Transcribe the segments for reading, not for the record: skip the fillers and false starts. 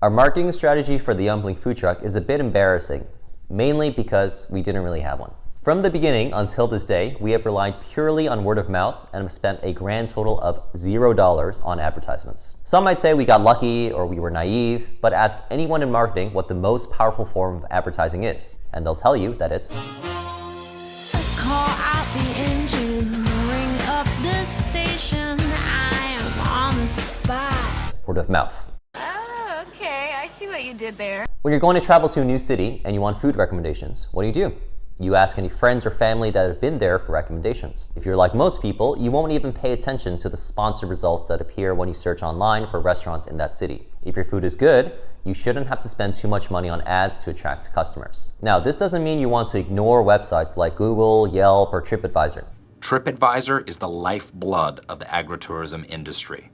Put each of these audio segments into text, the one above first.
Our marketing strategy for the Yumpling food truck is a bit embarrassing, mainly because we didn't really have one. From the beginning until this day, we have relied purely on word of mouth and have spent a grand total of $0 on advertisements. Some might say we got lucky or we were naive, but ask anyone in marketing what the most powerful form of advertising is, and they'll tell you that it's call out the engine, ring up the station, I am on the spot. word of mouth. Oh, okay. I see what you did there. When you're going to travel to a new city and you want food recommendations, what do? You ask any friends or family that have been there for recommendations. If you're like most people, you won't even pay attention to the sponsored results that appear when you search online for restaurants in that city. If your food is good, you shouldn't have to spend too much money on ads to attract customers. Now, this doesn't mean you want to ignore websites like Google, Yelp, or TripAdvisor. TripAdvisor is the lifeblood of the agritourism industry.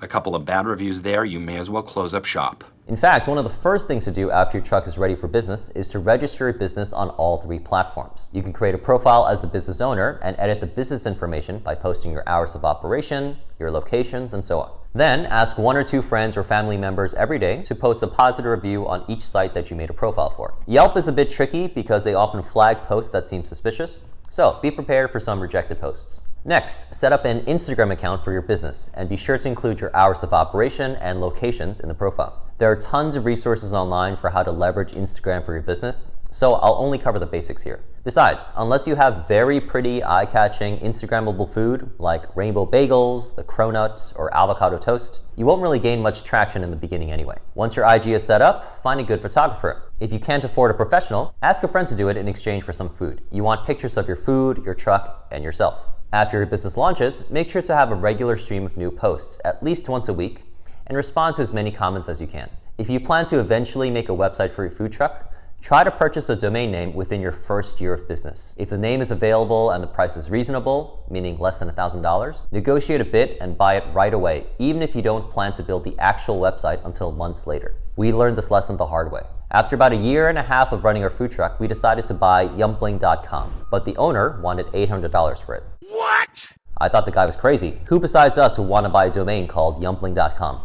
A couple of bad reviews there, you may as well close up shop. In fact, one of the first things to do after your truck is ready for business is to register your business on all 3 platforms. You can create a profile as the business owner and edit the business information by posting your hours of operation, your locations, and so on. Then ask 1 or 2 friends or family members every day to post a positive review on each site that you made a profile for. Yelp is a bit tricky because they often flag posts that seem suspicious, so be prepared for some rejected posts. Next, set up an Instagram account for your business and be sure to include your hours of operation and locations in the profile. There are tons of resources online for how to leverage Instagram for your business, so I'll only cover the basics here. Besides, unless you have very pretty, eye-catching Instagrammable food like rainbow bagels, the cronut, or avocado toast, you won't really gain much traction in the beginning anyway. Once your IG is set up, find a good photographer. If you can't afford a professional, ask a friend to do it in exchange for some food. You want pictures of your food, your truck, and yourself. After your business launches, make sure to have a regular stream of new posts, at least once a week, and respond to as many comments as you can. If you plan to eventually make a website for your food truck, try to purchase a domain name within your first year of business. If the name is available and the price is reasonable, meaning less than $1,000, negotiate a bit and buy it right away, even if you don't plan to build the actual website until months later. We learned this lesson the hard way. After about 1.5 years of running our food truck, we decided to buy Yumpling.com, but the owner wanted $800 for it. What? I thought the guy was crazy. Who besides us would want to buy a domain called Yumpling.com?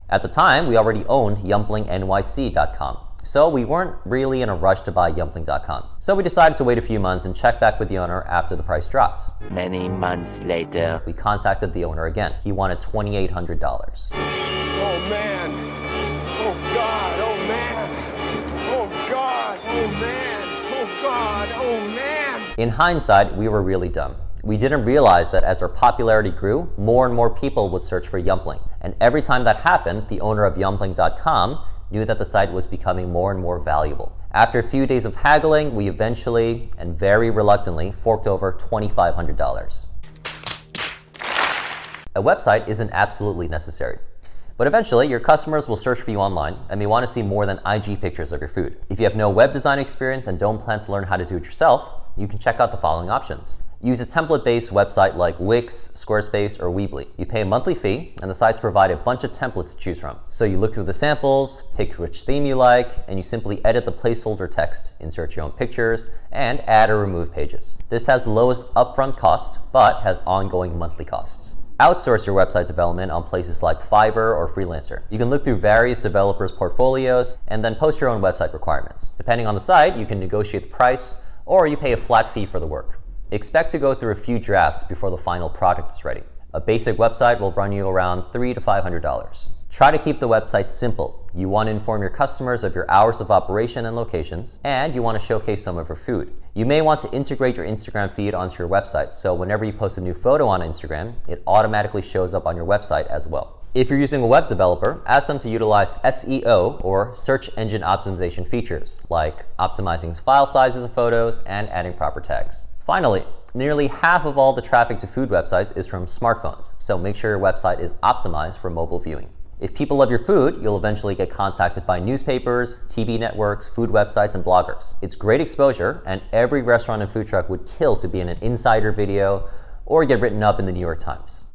At the time, we already owned YumplingNYC.com, so we weren't really in a rush to buy Yumpling.com. So we decided to wait a few months and check back with the owner after the price drops. Many months later, We contacted the owner again. He wanted $2,800. Oh man. Oh God. Oh man. Oh God. Oh man. Oh God. Oh man. In hindsight, we were really dumb. We didn't realize that as our popularity grew, more and more people would search for Yumpling. And every time that happened, the owner of Yumpling.com knew that the site was becoming more and more valuable. After a few days of haggling, we eventually, and very reluctantly, forked over $2,500. A website isn't absolutely necessary. But eventually, your customers will search for you online and may want to see more than IG pictures of your food. If you have no web design experience and don't plan to learn how to do it yourself, you can check out the following options. Use a template-based website like Wix, Squarespace, or Weebly. You pay a monthly fee, and the sites provide a bunch of templates to choose from. So you look through the samples, pick which theme you like, and you simply edit the placeholder text, insert your own pictures, and add or remove pages. This has the lowest upfront cost, but has ongoing monthly costs. Outsource your website development on places like Fiverr or Freelancer. You can look through various developers' portfolios and then post your own website requirements. Depending on the site, you can negotiate the price, or you pay a flat fee for the work. Expect to go through a few drafts before the final product is ready. A basic website will run you around $300 to $500. Try to keep the website simple. You want to inform your customers of your hours of operation and locations, and you want to showcase some of your food. You may want to integrate your Instagram feed onto your website, so whenever you post a new photo on Instagram, it automatically shows up on your website as well. If you're using a web developer, ask them to utilize SEO or search engine optimization features, like optimizing file sizes of photos and adding proper tags. Finally, nearly half of all the traffic to food websites is from smartphones, so make sure your website is optimized for mobile viewing. If people love your food, you'll eventually get contacted by newspapers, TV networks, food websites, and bloggers. It's great exposure, and every restaurant and food truck would kill to be in an insider video or get written up in the New York Times.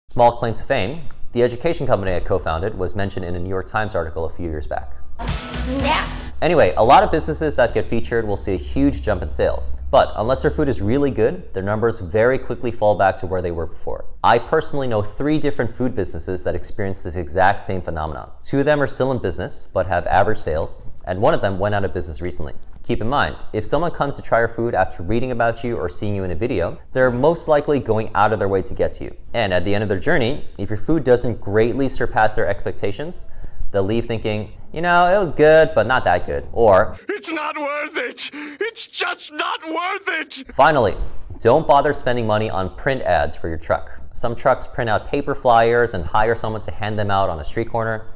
Small claim to fame, the education company I co-founded was mentioned in a New York Times article a few years back. Snap! Anyway, a lot of businesses that get featured will see a huge jump in sales. But unless their food is really good, their numbers very quickly fall back to where they were before. I personally know 3 different food businesses that experience this exact same phenomenon. 2 of them are still in business, but have average sales, and 1 of them went out of business recently. Keep in mind, if someone comes to try your food after reading about you or seeing you in a video, they're most likely going out of their way to get to you. And at the end of their journey, if your food doesn't greatly surpass their expectations, they'll leave thinking, you know, it was good, but not that good. Or, It's not worth it. It's just not worth it. finally, don't bother spending money on print ads for your truck. Some trucks print out paper flyers and hire someone to hand them out on a street corner.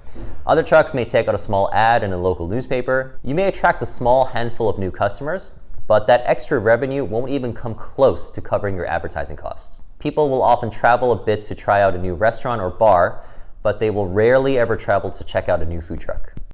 Other trucks may take out a small ad in a local newspaper. You may attract a small handful of new customers, but that extra revenue won't even come close to covering your advertising costs. People will often travel a bit to try out a new restaurant or bar, but they will rarely ever travel to check out a new food truck.